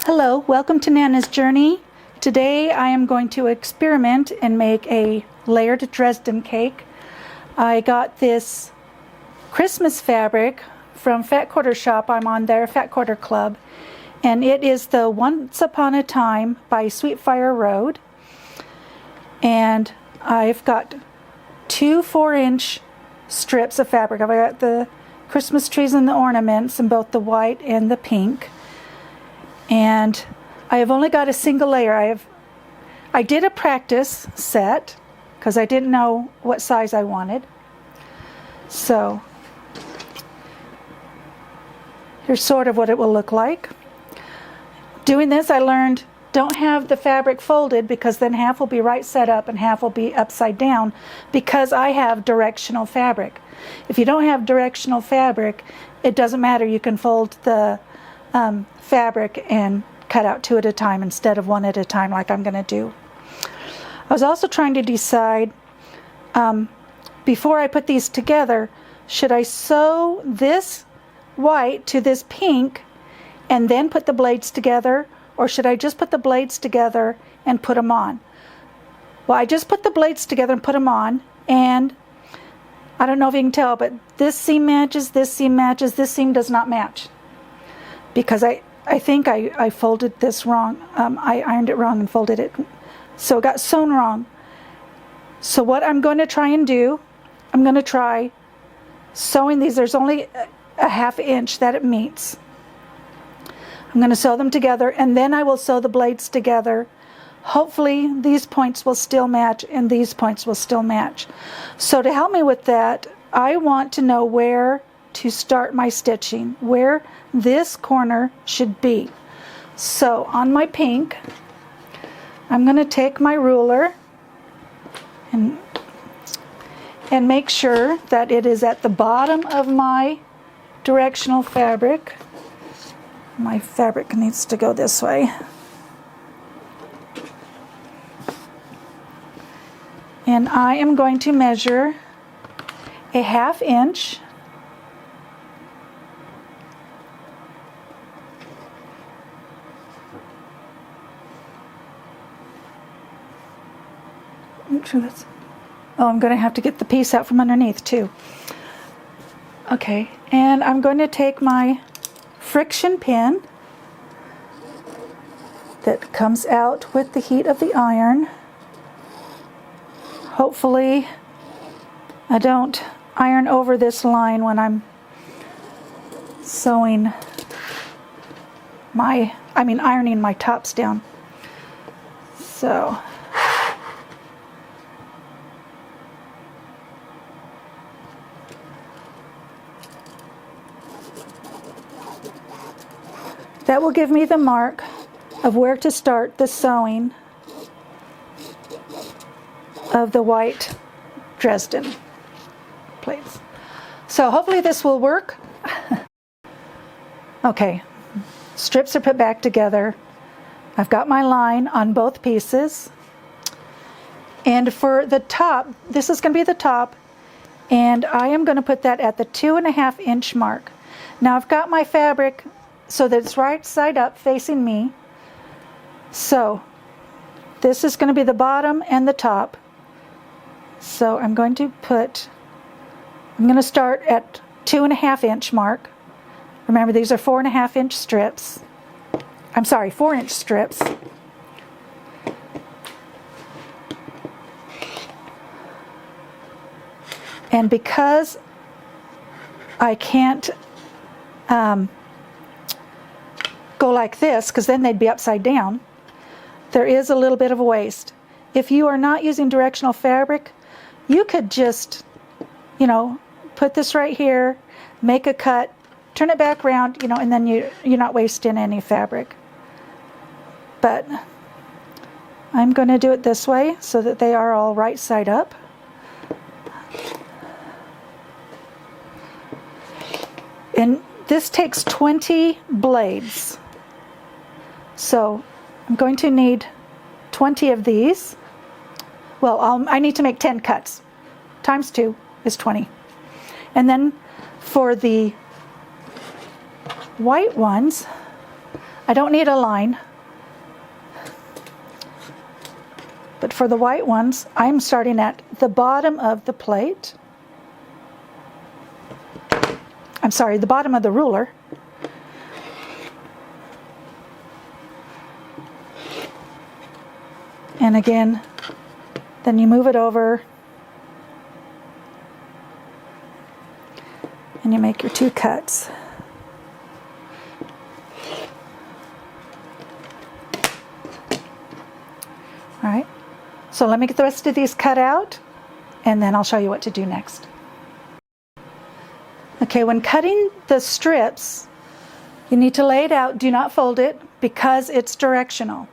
Hello, welcome to Nana's Journey. Today I am going to experiment and make a layered Dresden cake. I got this Christmas fabric from Fat Quarter Shop. I'm on their Fat Quarter Club, and it is the Once Upon a Time by Sweet Fire Road. And I've got two 4-inch strips of fabric. I've got the Christmas trees and the ornaments in both the white and the pink. And I have only got a single layer. I did a practice set because I didn't know what size I wanted. So here's sort of what it will look like. Doing this, I learned don't have the fabric folded, because then half will be right side up and half will be upside down, because I have directional fabric. If you don't have directional fabric, it doesn't matter. You can fold the fabric and cut out 2 at a time instead of 1 at a time like I'm going to do. I was also trying to decide before I put these together, should I sew this white to this pink and then put the blades together, or should I just put the blades together and put them on? Well, I just put the blades together and put them on, and I don't know if you can tell, but this seam matches, this seam matches, this seam does not match, because I think I folded this wrong. I ironed it wrong and folded it, so it got sewn wrong. So what I'm going to try and do, I'm going to try sewing these. There's only a 1/2 inch that it meets. I'm going to sew them together, and then I will sew the blades together. Hopefully these points will still match and these points will still match. So to help me with that, I want to know where to start my stitching, where this corner should be. So on my pink, I'm going to take my ruler and make sure that it is at the bottom of my directional fabric. My fabric needs to go this way. And I am going to measure a 1/2 inch . Make sure that's, oh, I'm going to have to get the piece out from underneath too. Okay, and I'm going to take my friction pin that comes out with the heat of the iron. Hopefully I don't iron over this line when I'm sewing ironing my tops down. So that will give me the mark of where to start the sewing of the white Dresden plates. So hopefully this will work. Okay, strips are put back together. I've got my line on both pieces. And for the top, this is going to be the top, and I am going to put that at the 2.5 inch mark. Now I've got my fabric so that it's right side up facing me. So this is going to be the bottom and the top. So I'm going to start at 2.5 inch mark. Remember, these are 4.5 inch strips. I'm sorry, 4-inch strips. And because I can't go like this, because then they'd be upside down, there is a little bit of a waste. If you are not using directional fabric, you could just, put this right here, make a cut, turn it back around, and then you're not wasting any fabric. But I'm going to do it this way so that they are all right side up. And this takes 20 blades. So I'm going to need 20 of these. Well, I need to make 10 cuts. Times 2 is 20. And then for the white ones, I don't need a line. But for the white ones, I'm starting at the bottom of the plate. I'm sorry, the bottom of the ruler. And again, then you move it over and you make your 2 cuts. All right, so let me get the rest of these cut out and then I'll show you what to do next. Okay, when cutting the strips, you need to lay it out. Do not fold it because it's directional.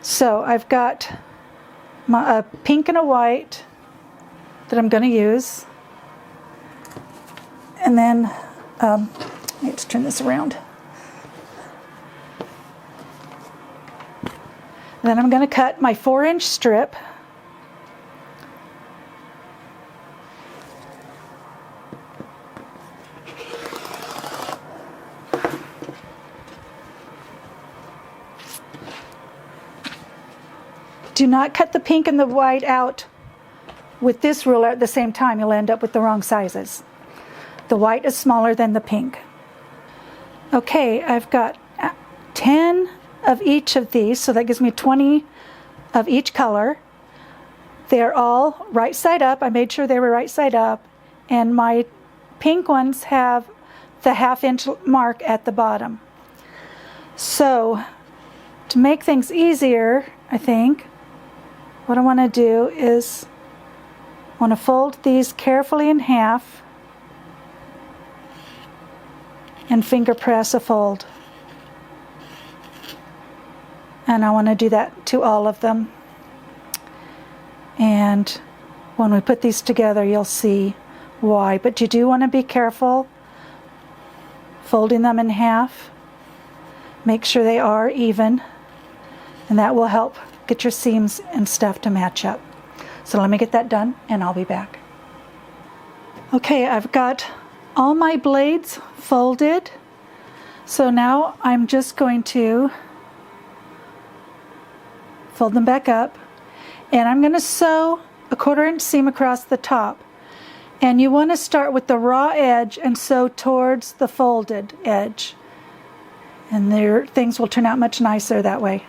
So I've got a pink and a white that I'm going to use. And then, let's turn this around. Then I'm going to cut my 4-inch strip. Do not cut the pink and the white out with this ruler at the same time. You'll end up with the wrong sizes. The white is smaller than the pink. Okay, I've got 10 of each of these, so that gives me 20 of each color. They're all right side up. I made sure they were right side up, and my pink ones have the 1/2-inch mark at the bottom. So to make things easier, I think what I want to do is I want to fold these carefully in half and finger press a fold. And I want to do that to all of them. And when we put these together, you'll see why. But you do want to be careful folding them in half. Make sure they are even, and that will help get your seams and stuff to match up. So let me get that done and I'll be back. Okay, I've got all my blades folded. So now I'm just going to fold them back up, and I'm going to sew a 1/4-inch seam across the top. And you want to start with the raw edge and sew towards the folded edge. And things will turn out much nicer that way.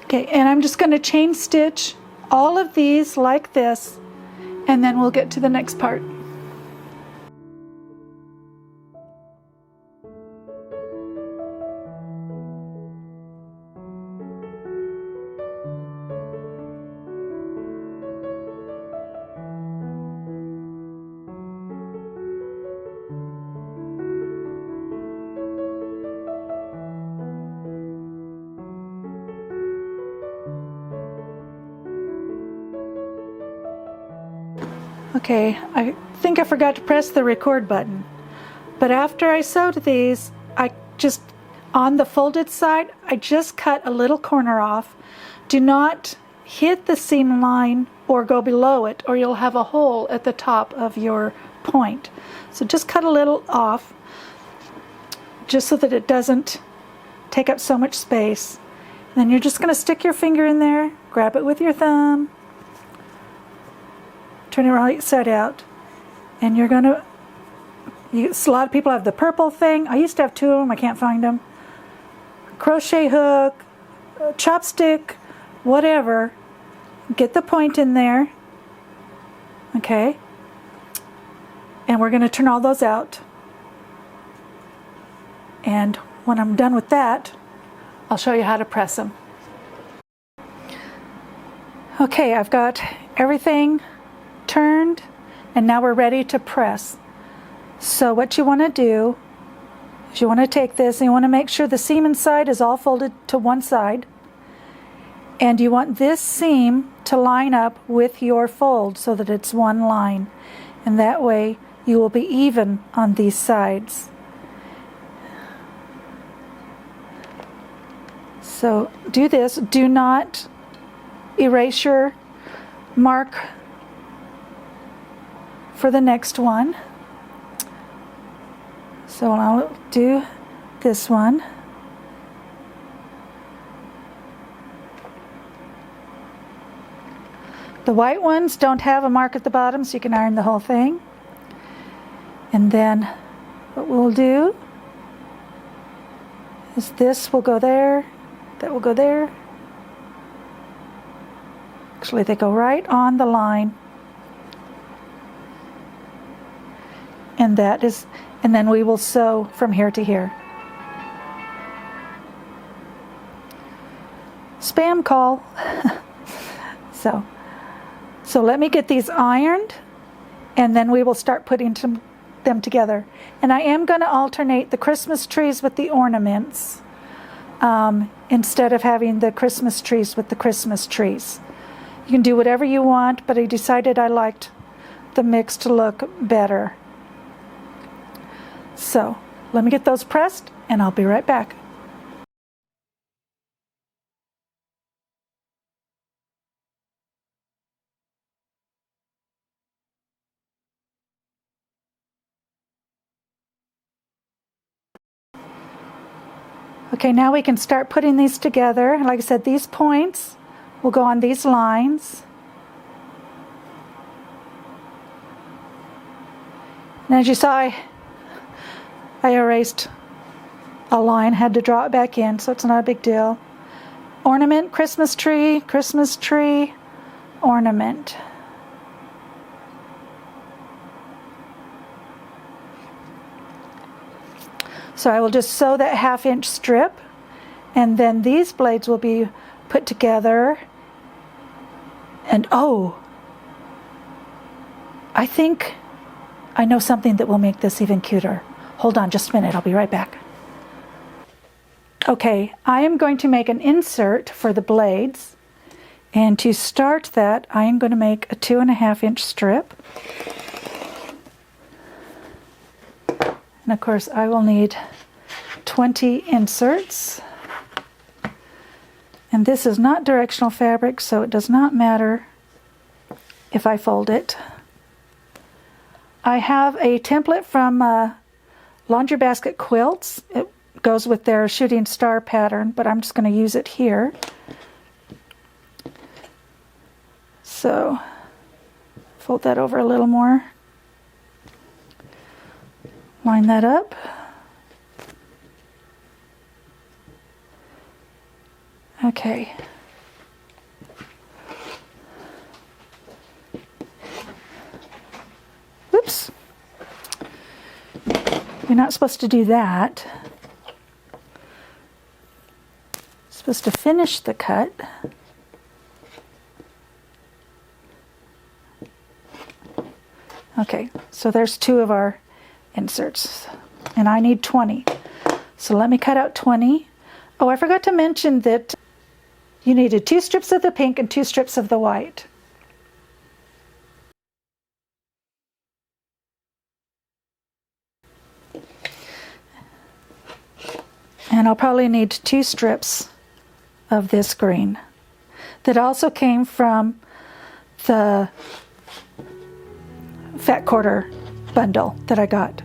Okay, and I'm just going to chain stitch all of these like this, and then we'll get to the next part. Okay, I think I forgot to press the record button, but after I sewed these, on the folded side, I just cut a little corner off. Do not hit the seam line or go below it, or you'll have a hole at the top of your point. So just cut a little off, just so that it doesn't take up so much space. Then you're just going to stick your finger in there, grab it with your thumb, turn it right side out, and you're going to, a lot of people have the purple thing. I used to have 2 of them. I can't find them. Crochet hook, chopstick, whatever. Get the point in there. Okay. And we're going to turn all those out. And when I'm done with that, I'll show you how to press them. Okay, I've got everything turned, and now we're ready to press. So what you want to do is you want to take this and you want to make sure the seam inside is all folded to one side, and you want this seam to line up with your fold so that it's one line, and that way you will be even on these sides. So do this. Do not erase your mark for the next one. So I'll do this one. The white ones don't have a mark at the bottom, so you can iron the whole thing. And then what we'll do is this will go there, that will go there. Actually, they go right on the line. And that is, and then we will sew from here to here. Spam call. So let me get these ironed, and then we will start putting them together. And I am going to alternate the Christmas trees with the ornaments instead of having the Christmas trees with the Christmas trees. You can do whatever you want, but I decided I liked the mix to look better. So let me get those pressed, and I'll be right back. Okay, now we can start putting these together. Like I said, these points will go on these lines. And as you saw, I erased a line, had to draw it back in, so it's not a big deal. Ornament, Christmas tree, ornament. So I will just sew that 1/2 inch strip, and then these blades will be put together. And oh, I think I know something that will make this even cuter. Hold on just a minute, I'll be right back. Okay, I am going to make an insert for the blades, and to start that I am going to make a 2.5 inch strip. And of course I will need 20 inserts. And this is not directional fabric, so it does not matter if I fold it. I have a template from Laundry Basket Quilts. It goes with their shooting star pattern, but I'm just going to use it here. So fold that over a little more. Line that up. Okay. Oops. You're not supposed to do that. You're supposed to finish the cut. Okay, so there's 2 of our inserts, and I need 20. So let me cut out 20. Oh, I forgot to mention that you needed 2 strips of the pink and 2 strips of the white. And I'll probably need 2 strips of this green that also came from the Fat Quarter bundle that I got.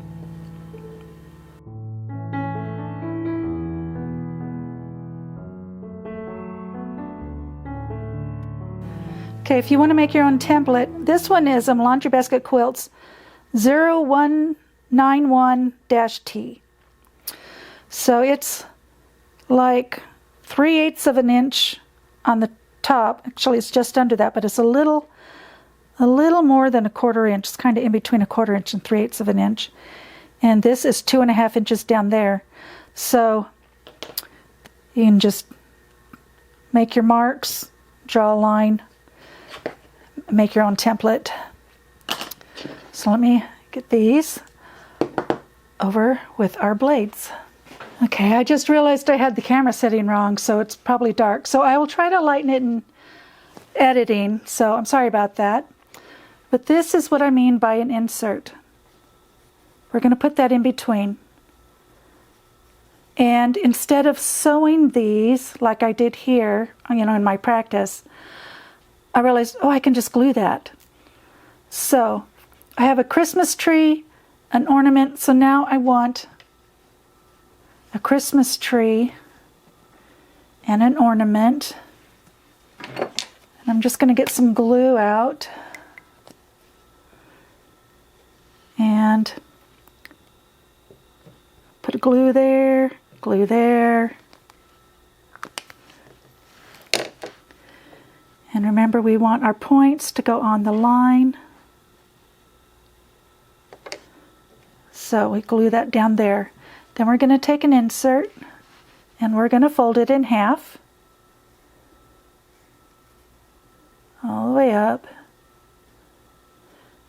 Okay, if you want to make your own template, this one is Laundry Basket Quilts 0191-T. So it's like 3/8 of an inch on the top. Actually, it's just under that, but it's a little more than 1/4 inch. It's kind of in between 1/4 inch and 3/8 of an inch. And this is 2.5 inches down there. So you can just make your marks, draw a line, make your own template. So let me get these over with our blades. Okay, I just realized I had the camera setting wrong, so it's probably dark. So I will try to lighten it in editing, so I'm sorry about that. But this is what I mean by an insert. We're going to put that in between. And instead of sewing these like I did here, in my practice, I realized, oh, I can just glue that. So I have a Christmas tree, an ornament, so now I want a Christmas tree and an ornament. And I'm just going to get some glue out and put a glue there, glue there. And remember, we want our points to go on the line. So we glue that down there. Then we're going to take an insert and we're going to fold it in half. All the way up.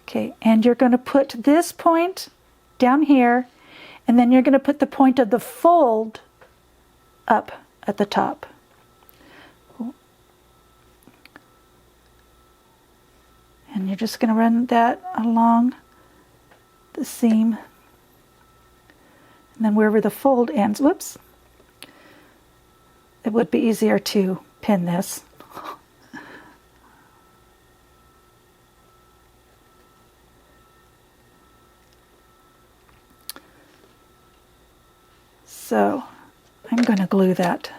Okay, and you're going to put this point down here, and then you're going to put the point of the fold up at the top. And you're just going to run that along the seam. And then wherever the fold ends, whoops, it would be easier to pin this. So I'm going to glue that.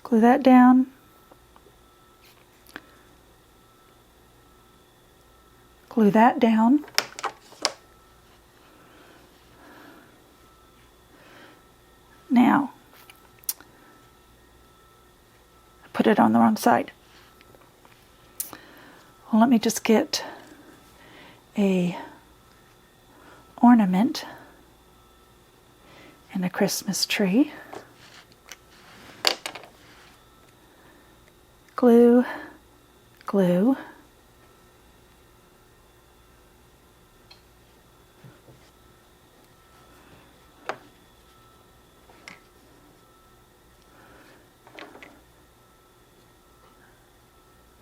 Glue that down. Glue that down. Now, I put it on the wrong side. Well, let me just get a ornament and a Christmas tree. Glue, glue.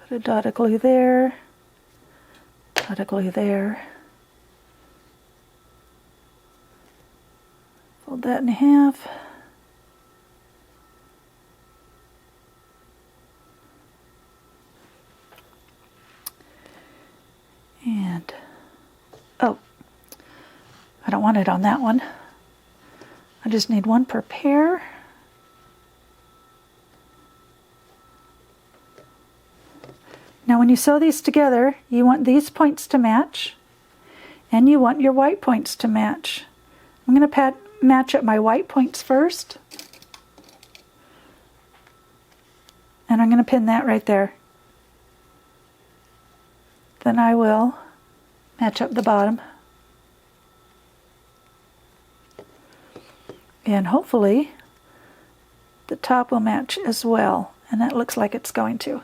Put a dot of glue there, dot of glue there. Fold that in half. And, oh, I don't want it on that one. I just need one per pair. Now when you sew these together, you want these points to match, and you want your white points to match. I'm going to match up my white points first, and I'm going to pin that right there. Then I will match up the bottom. And hopefully the top will match as well, and that looks like it's going to.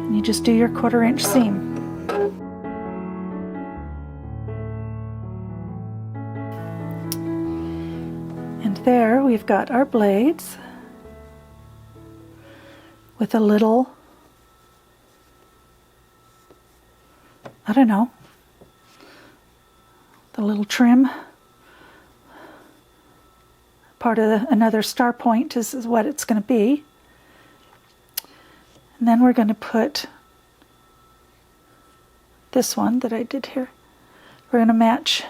And you just do your 1/4 inch seam. And there we've got our blades with a little, I don't know, the little trim. Part of another star point is what it's going to be. And then we're going to put this one that I did here. We're going to match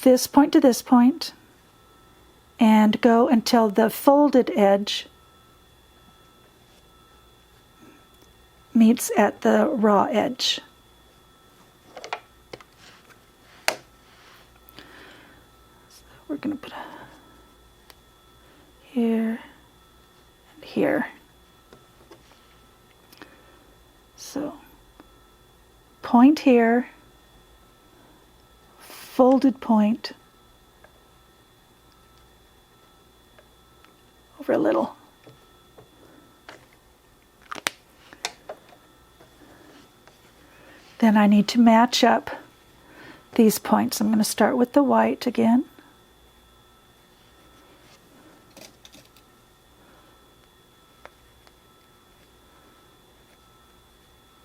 this point to this point and go until the folded edge meets at the raw edge. So we're going to put here and here. So point here, folded point over a little. Then I need to match up these points. I'm going to start with the white again.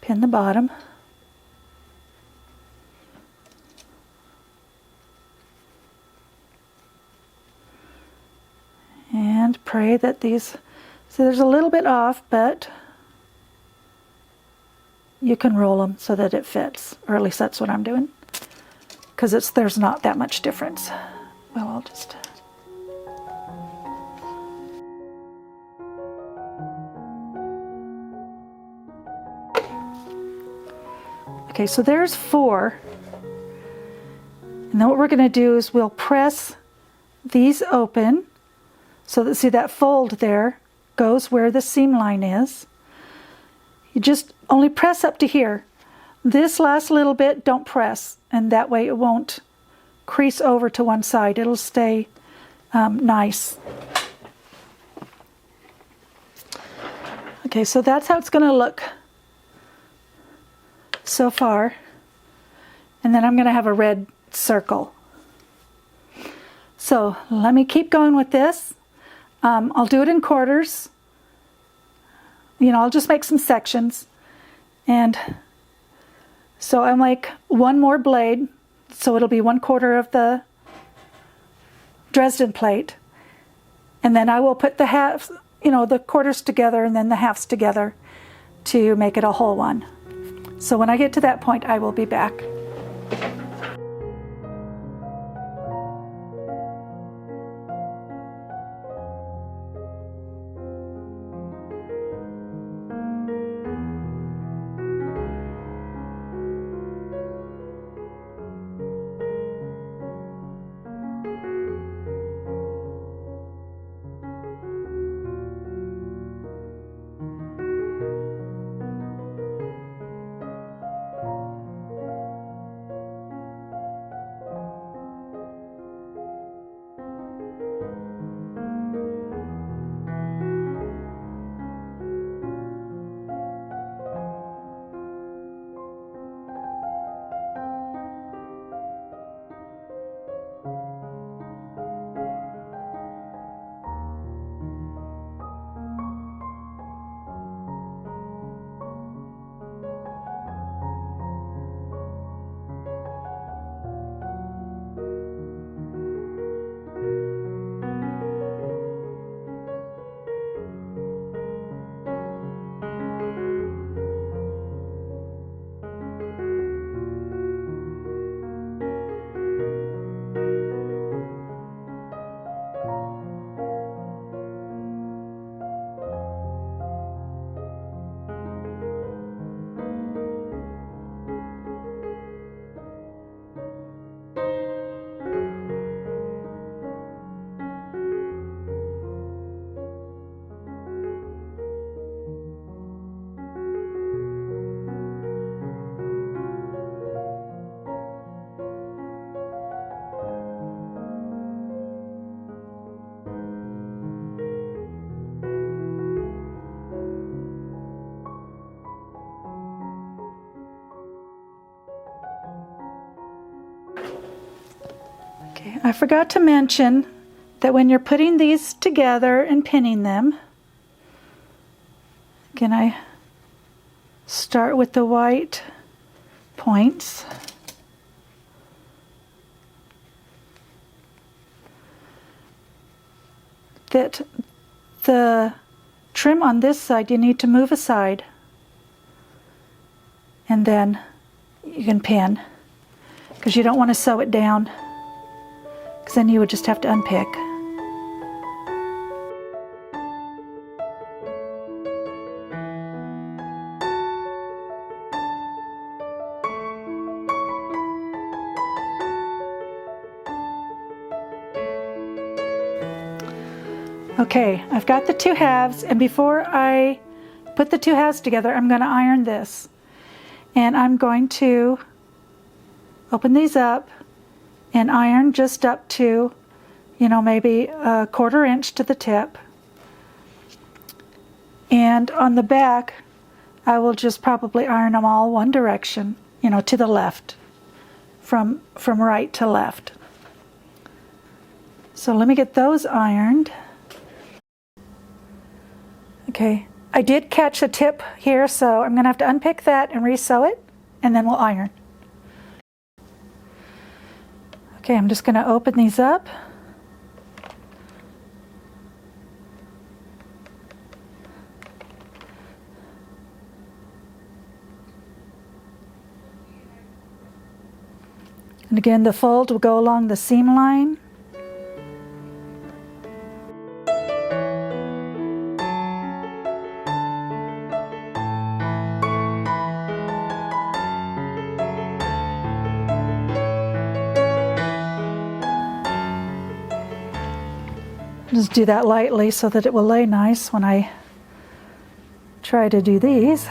Pin the bottom. And pray that these, so there's a little bit off, but you can roll them so that it fits, or at least that's what I'm doing, because there's not that much difference. Well, I'll just... Okay, so there's 4. And then what we're going to do is we'll press these open so that, see, that fold there goes where the seam line is. You just only press up to here. This last little bit, don't press, and that way it won't crease over to one side. It'll stay nice. Okay, so that's how it's going to look so far. And then I'm going to have a red circle. So let me keep going with this. I'll do it in quarters. You know, I'll just make some sections. And so I'm like one more blade, so it'll be 1/4 of the Dresden plate. And then I will put the halves, you know, the quarters together and then the halves together to make it a whole one. So when I get to that point, I will be back. Okay, I forgot to mention that when you're putting these together and pinning them, again, I start with the white points. That the trim on this side you need to move aside, and then you can pin, because you don't want to sew it down, because then you would just have to unpick. Okay, I've got the 2 halves, and before I put the 2 halves together, I'm going to iron this. And I'm going to open these up and iron just up to, you know, maybe a 1/4 inch to the tip. And on the back, I will just probably iron them all one direction, you know, to the left, from right to left. So let me get those ironed. Okay, I did catch a tip here, so I'm going to have to unpick that and re-sew it, and then we'll iron. Okay, I'm just going to open these up. And again, the fold will go along the seam line. Just do that lightly so that it will lay nice when I try to do these.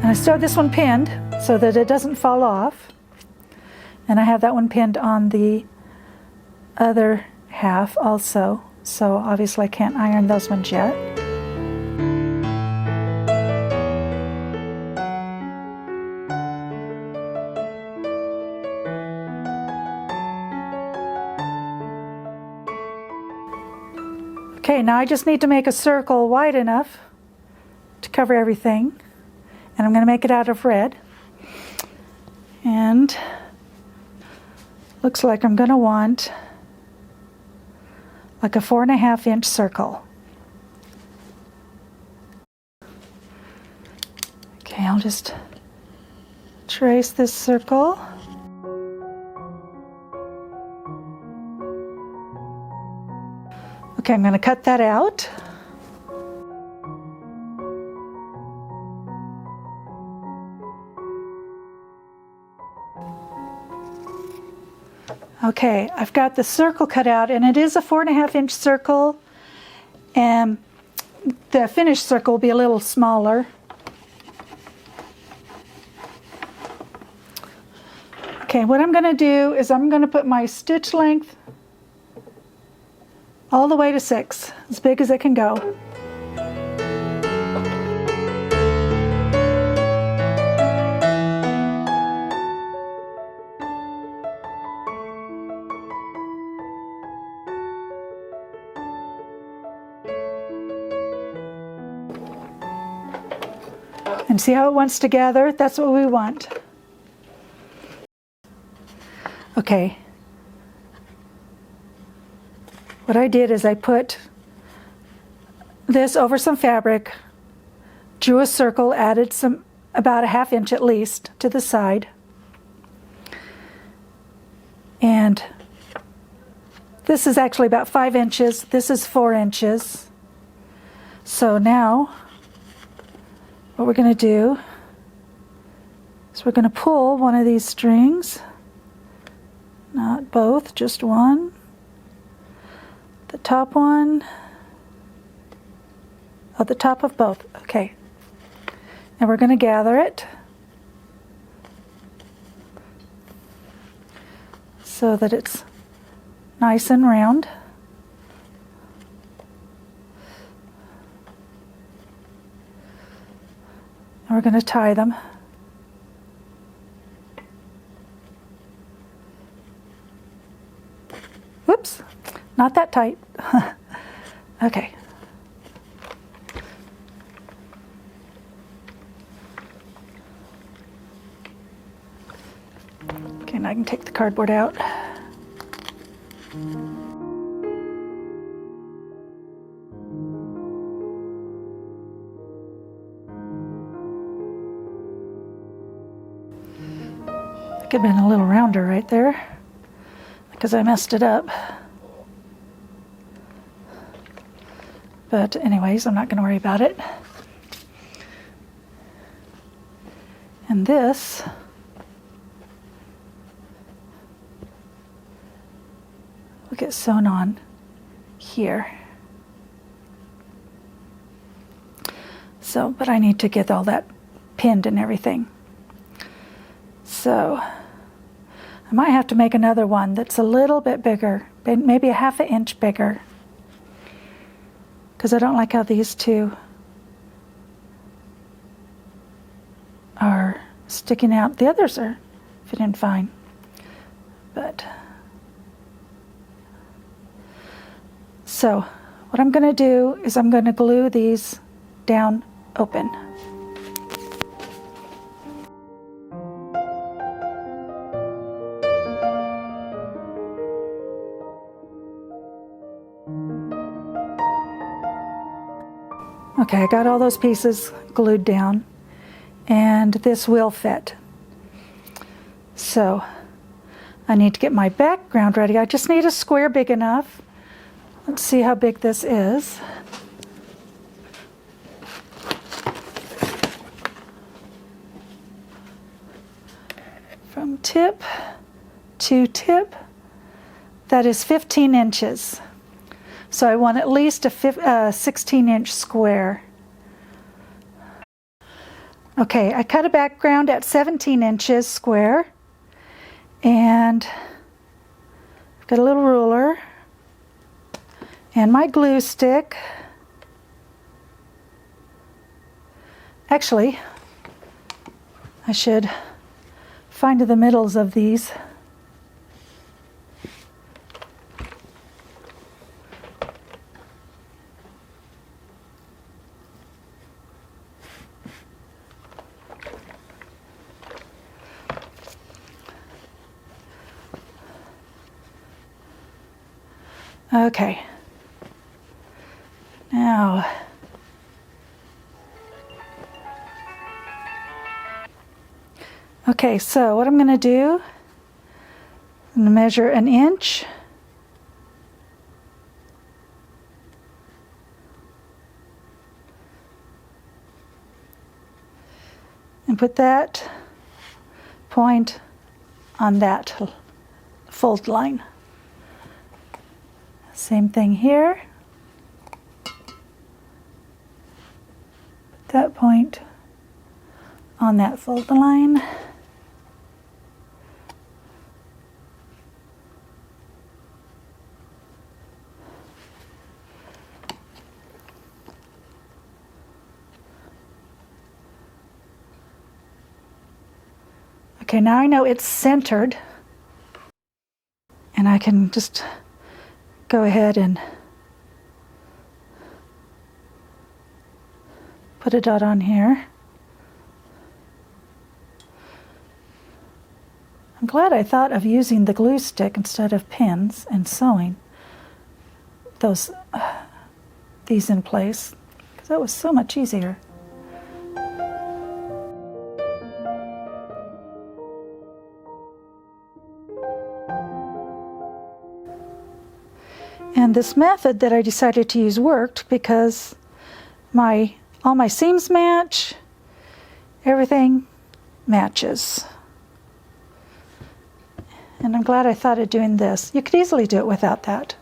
And I still have this one pinned so that it doesn't fall off. And I have that one pinned on the other half also. So obviously I can't iron those ones yet. Okay, now I just need to make a circle wide enough to cover everything. And I'm going to make it out of red. And looks like I'm going to want like a 4.5 inch circle. Okay, I'll just trace this circle. Okay, I'm going to cut that out. Okay, I've got the circle cut out, and it is a 4.5 inch circle, and the finished circle will be a little smaller. Okay, what I'm going to do is I'm going to put my stitch length all the way to 6, as big as it can go. And see how it wants to gather? That's what we want. Okay. What I did is I put this over some fabric, drew a circle, added some, about 1/2 inch at least, to the side. And this is actually about 5 inches. This is 4 inches. So now, what we're going to do is we're going to pull one of these strings, not both, just one. The top one, oh, the top of both, okay. And we're going to gather it so that it's nice and round. And we're going to tie them. Whoops. Not that tight. Okay. Okay, now I can take the cardboard out. It could have been a little rounder right there because I messed it up. But anyways, I'm not going to worry about it. And this will get sewn on here. So, but I need to get all that pinned and everything. So, I might have to make another one that's a little bit bigger, maybe 1/2 inch bigger. Because I don't like how these two are sticking out. The others are fitting fine. But so what I'm going to do is I'm going to glue these down open. Okay, I got all those pieces glued down, and this will fit. So I need to get my background ready. I just need a square big enough. Let's see how big this is. From tip to tip, that is 15 inches. So I want at least a 16-inch square. Okay, I cut a background at 17 inches square, and I've got a little ruler and my glue stick. Actually, I should find the middles of these. Okay, now okay, so what I'm going to do, I'm going to measure an inch, and put that point on that fold line. Same thing here. Put that point on that fold line. Okay, now I know it's centered, and I can just go ahead and put a dot on here. I'm glad I thought of using the glue stick instead of pins and sewing these in place, because that was so much easier. And this method that I decided to use worked because all my seams match, everything matches. And I'm glad I thought of doing this. You could easily do it without that.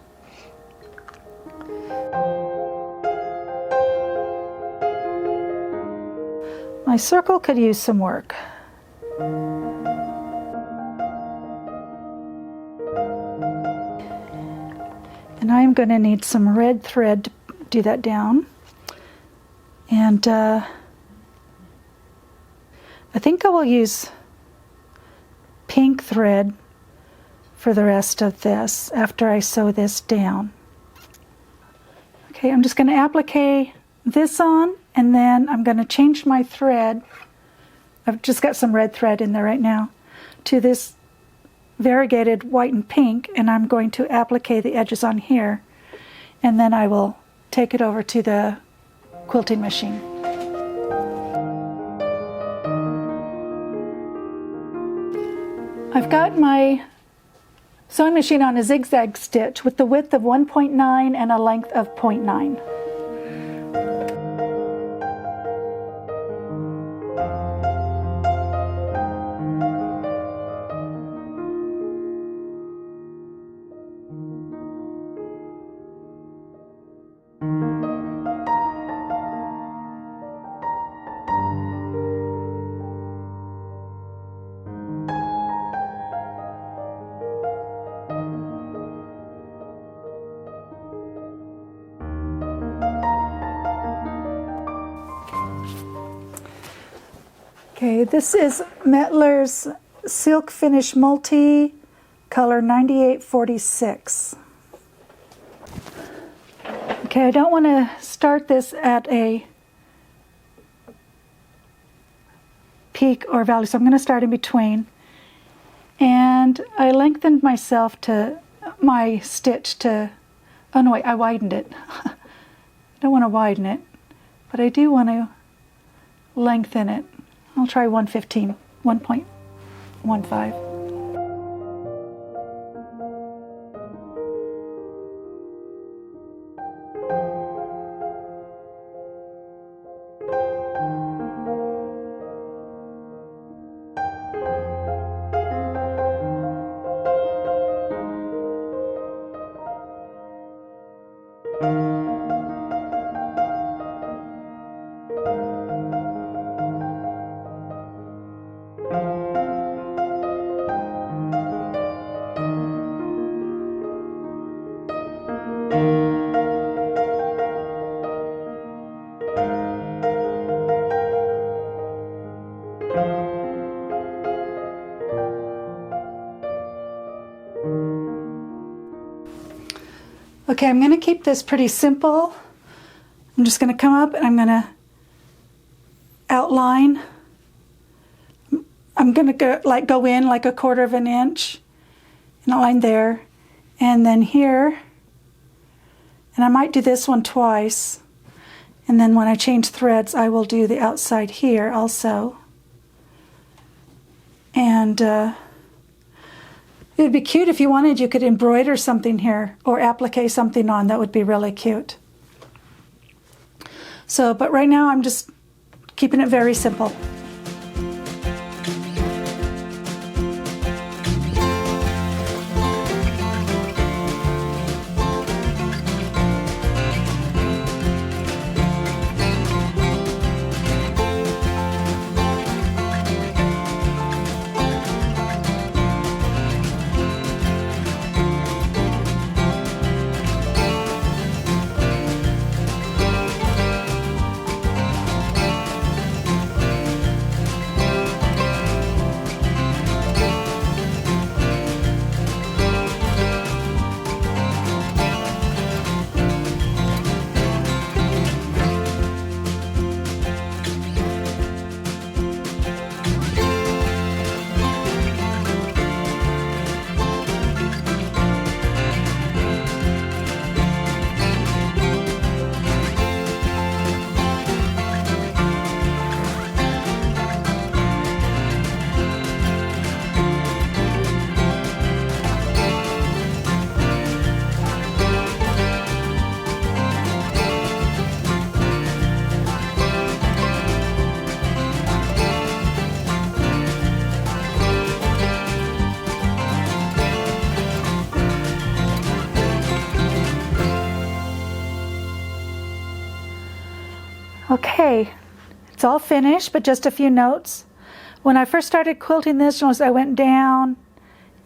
My circle could use some work. And I'm going to need some red thread to do that down. And I think I will use pink thread for the rest of this after I sew this down. Okay, I'm just going to applique this on, and then I'm going to change my thread. I've just got some red thread in there right now to this variegated white and pink, and I'm going to applique the edges on here, and then I will take it over to the quilting machine. I've got my sewing machine on a zigzag stitch with the width of 1.9 and a length of 0.9. Okay, this is Mettler's Silk Finish Multi color 9846. Okay, I don't want to start this at a peak or valley, so I'm going to start in between. And I lengthened myself to my stitch to, oh no, wait, I widened it. I don't want to widen it, but I do want to lengthen it. I'll try 1.15. Okay, I'm going to keep this pretty simple. I'm just going to come up and I'm going to outline. I'm going to go in like 1/4 of an inch and outline there, and then here, and I might do this one twice, and then when I change threads I will do the outside here also. And it would be cute if you wanted, you could embroider something here or applique something on. That would be really cute. So, but right now I'm just keeping it very simple. Okay, it's all finished, but just a few notes. When I first started quilting this, I went down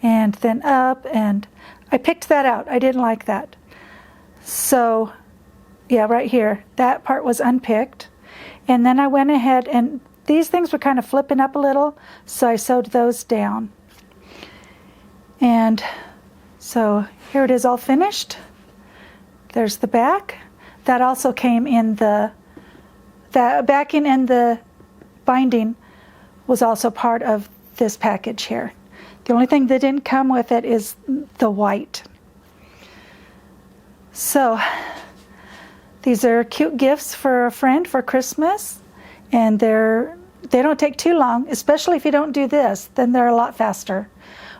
and then up, and I picked that out. I didn't like that. So, yeah, right here, that part was unpicked. And then I went ahead, and these things were kind of flipping up a little, so I sewed those down. And so here it is all finished. There's the back. That also came in the backing, and the binding was also part of this package here. The only thing that didn't come with it is the white. So these are cute gifts for a friend for Christmas, and they don't take too long, especially if you don't do this, then they're a lot faster.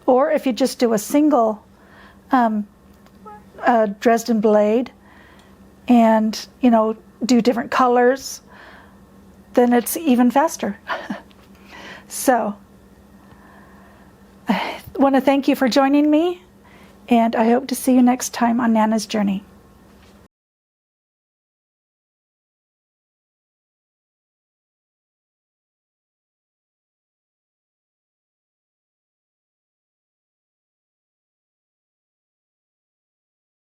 Or if you just do a single Dresden blade and, you know, do different colors, then it's even faster. So I want to thank you for joining me, and I hope to see you next time on Nana's Journey.